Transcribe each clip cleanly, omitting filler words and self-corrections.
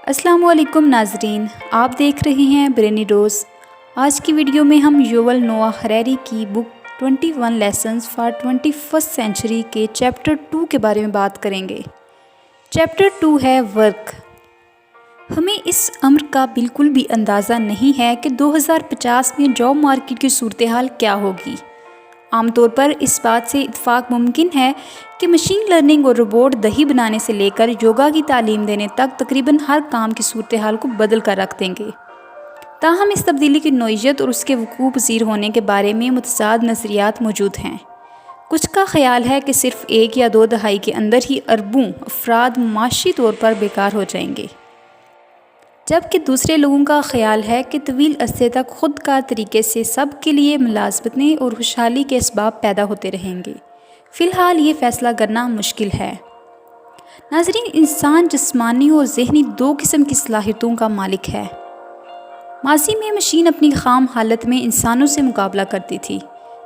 السلام علیکم ناظرین، آپ دیکھ رہے ہیں برینی ڈوز۔ آج کی ویڈیو میں ہم یوول نوآ ہریری کی بک 21 لیسنز فار 21st سینچری کے چیپٹر 2 کے بارے میں بات کریں گے۔ چیپٹر 2 ہے ورک۔ ہمیں اس امر کا بالکل بھی اندازہ نہیں ہے کہ 2050 میں جاب مارکیٹ کی صورتحال کیا ہوگی۔ عام طور پر اس بات سے اتفاق ممکن ہے کہ مشین لرننگ اور روبوٹ دہی بنانے سے لے کر یوگا کی تعلیم دینے تک تقریباً ہر کام کی صورتحال کو بدل کر رکھ دیں گے۔ تاہم اس تبدیلی کی نوعیت اور اس کے وقوع پذیر ہونے کے بارے میں متضاد نظریات موجود ہیں۔ کچھ کا خیال ہے کہ صرف 1 یا 2 دہائی کے اندر ہی اربوں افراد معاشی طور پر بیکار ہو جائیں گے، جبکہ دوسرے لوگوں کا خیال ہے کہ طویل عرصے تک خود کار طریقے سے سب کے لیے ملازمتیں اور خوشحالی کے اسباب پیدا ہوتے رہیں گے۔ فی الحال یہ فیصلہ کرنا مشکل ہے۔ ناظرین، انسان جسمانی اور ذہنی 2 قسم کی صلاحیتوں کا مالک ہے۔ ماضی میں مشین اپنی خام حالت میں انسانوں سے مقابلہ کرتی تھی،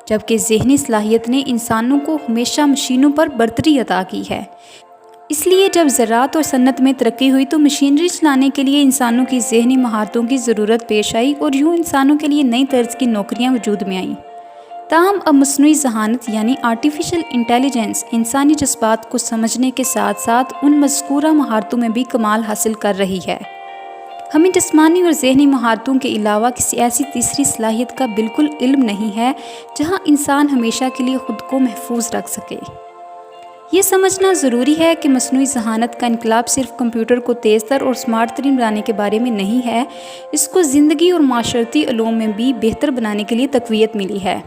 جبکہ ذہنی صلاحیت نے انسانوں کو ہمیشہ مشینوں پر برتری عطا کی ہے۔ اس لیے جب زراعت اور صنعت میں ترقی ہوئی تو مشینری چلانے کے لیے انسانوں کی ذہنی مہارتوں کی ضرورت پیش آئی اور یوں انسانوں کے لیے نئی طرز کی نوکریاں وجود میں آئیں۔ تاہم اب مصنوعی ذہانت یعنی آرٹیفیشل انٹیلیجنس انسانی جذبات کو سمجھنے کے ساتھ ساتھ ان مذکورہ مہارتوں میں بھی کمال حاصل کر رہی ہے۔ ہمیں جسمانی اور ذہنی مہارتوں کے علاوہ کسی ایسی تیسری صلاحیت کا بالکل علم نہیں ہے جہاں انسان ہمیشہ کے لیے خود کو محفوظ رکھ سکے۔ یہ سمجھنا ضروری ہے کہ مصنوعی ذہانت کا انقلاب صرف کمپیوٹر کو تیز تر اور سمارٹ ترین بنانے کے بارے میں نہیں ہے، اس کو زندگی اور معاشرتی علوم میں بھی بہتر بنانے کے لیے تقویت ملی ہے۔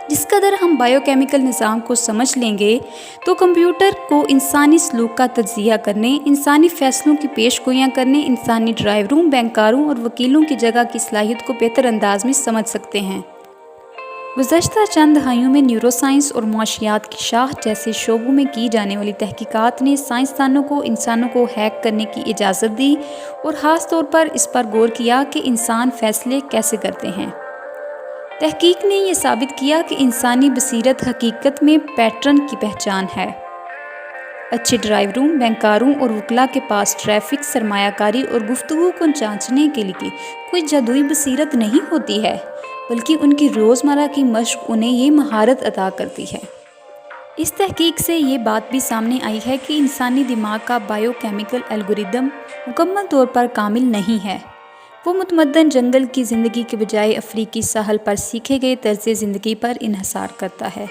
جس قدر ہم بائیو کیمیکل نظام کو سمجھ لیں گے تو کمپیوٹر کو انسانی سلوک کا تجزیہ کرنے، انسانی فیصلوں کی پیش گوئیاں کرنے، انسانی ڈرائیوروں، بینکاروں اور وکیلوں کی جگہ کی صلاحیت کو بہتر انداز میں سمجھ سکتے ہیں۔ گزشتہ چند دہائیوں میں نیورو سائنس اور معاشیات کی شاخ جیسے شعبوں میں کی جانے والی تحقیقات نے سائنسدانوں کو انسانوں کو ہیک کرنے کی اجازت دی اور خاص طور پر اس پر غور کیا کہ انسان فیصلے کیسے کرتے ہیں۔ تحقیق نے یہ ثابت کیا کہ انسانی بصیرت حقیقت میں پیٹرن کی پہچان ہے۔ اچھے ڈرائیوروں، بینکاروں اور وکلاء کے پاس ٹریفک، سرمایہ کاری اور گفتگو کو جانچنے کے لیے کوئی جادوئی بصیرت نہیں ہوتی ہے، بلکہ ان کی روزمرہ کی مشق انہیں یہ مہارت عطا کرتی ہے۔ اس تحقیق سے یہ بات بھی سامنے آئی ہے کہ انسانی دماغ کا بائیو کیمیکل الگوریدم مکمل طور پر کامل نہیں ہے۔ وہ متمدن جنگل کی زندگی کے بجائے افریقی ساحل پر سیکھے گئے طرز زندگی پر انحصار کرتا ہے۔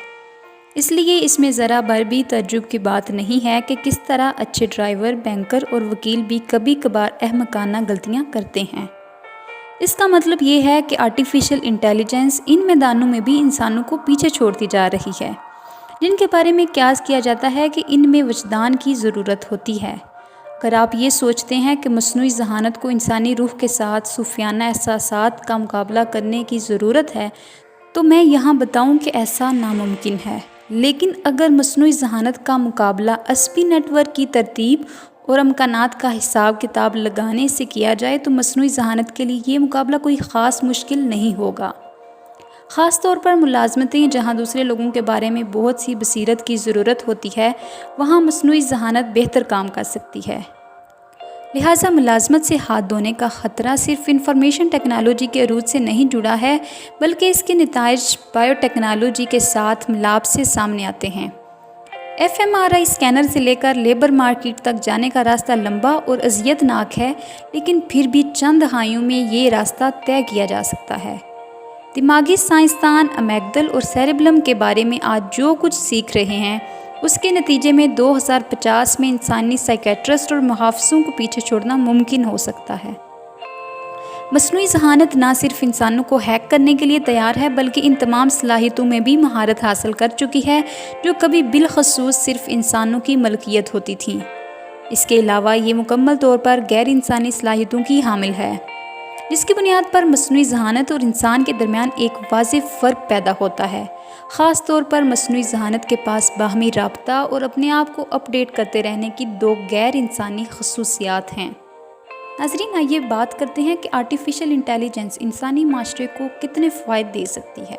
اس لیے اس میں ذرا بھر بھی تعجب کی بات نہیں ہے کہ کس طرح اچھے ڈرائیور، بینکر اور وکیل بھی کبھی کبھار احمقانہ غلطیاں کرتے ہیں۔ اس کا مطلب یہ ہے کہ آرٹیفیشل انٹیلیجنس ان میدانوں میں بھی انسانوں کو پیچھے چھوڑتی جا رہی ہے، جن کے بارے میں قیاس کیا جاتا ہے کہ ان میں وجدان کی ضرورت ہوتی ہے۔ اگر آپ یہ سوچتے ہیں کہ مصنوعی ذہانت کو انسانی روح کے ساتھ صوفیانہ احساسات کا مقابلہ کرنے کی ضرورت ہے تو میں یہاں بتاؤں کہ ایسا ناممکن ہے۔ لیکن اگر مصنوعی ذہانت کا مقابلہ عصبی نیٹ ورک کی ترتیب اور امکانات کا حساب کتاب لگانے سے کیا جائے تو مصنوعی ذہانت کے لیے یہ مقابلہ کوئی خاص مشکل نہیں ہوگا۔ خاص طور پر ملازمتیں جہاں دوسرے لوگوں کے بارے میں بہت سی بصیرت کی ضرورت ہوتی ہے، وہاں مصنوعی ذہانت بہتر کام کر سکتی ہے۔ لہٰذا ملازمت سے ہاتھ دھونے کا خطرہ صرف انفارمیشن ٹیکنالوجی کے عروج سے نہیں جڑا ہے، بلکہ اس کے نتائج بائیو ٹیکنالوجی کے ساتھ ملاپ سے سامنے آتے ہیں۔ FMRI اسکینر سے لے کر لیبر مارکیٹ تک جانے کا راستہ لمبا اور اذیت ناک ہے، لیکن پھر بھی چند دہائیوں میں یہ راستہ طے کیا جا سکتا ہے۔ دماغی سائنسدان امیگدل اور سیریبلم کے بارے میں آج جو کچھ سیکھ رہے ہیں، اس کے نتیجے میں 2050 میں انسانی سائیکیٹرسٹ اور محافظوں کو پیچھے چھوڑنا ممکن ہو سکتا ہے۔ مصنوعی ذہانت نہ صرف انسانوں کو ہیک کرنے کے لیے تیار ہے، بلکہ ان تمام صلاحیتوں میں بھی مہارت حاصل کر چکی ہے جو کبھی بالخصوص صرف انسانوں کی ملکیت ہوتی تھیں۔ اس کے علاوہ یہ مکمل طور پر غیر انسانی صلاحیتوں کی حامل ہے، جس کی بنیاد پر مصنوعی ذہانت اور انسان کے درمیان ایک واضح فرق پیدا ہوتا ہے۔ خاص طور پر مصنوعی ذہانت کے پاس باہمی رابطہ اور اپنے آپ کو اپ ڈیٹ کرتے رہنے کی 2 غیر انسانی خصوصیات ہیں۔ ناظرین، آئیے بات کرتے ہیں کہ آرٹیفیشل انٹیلیجنس انسانی معاشرے کو کتنے فوائد دے سکتی ہے۔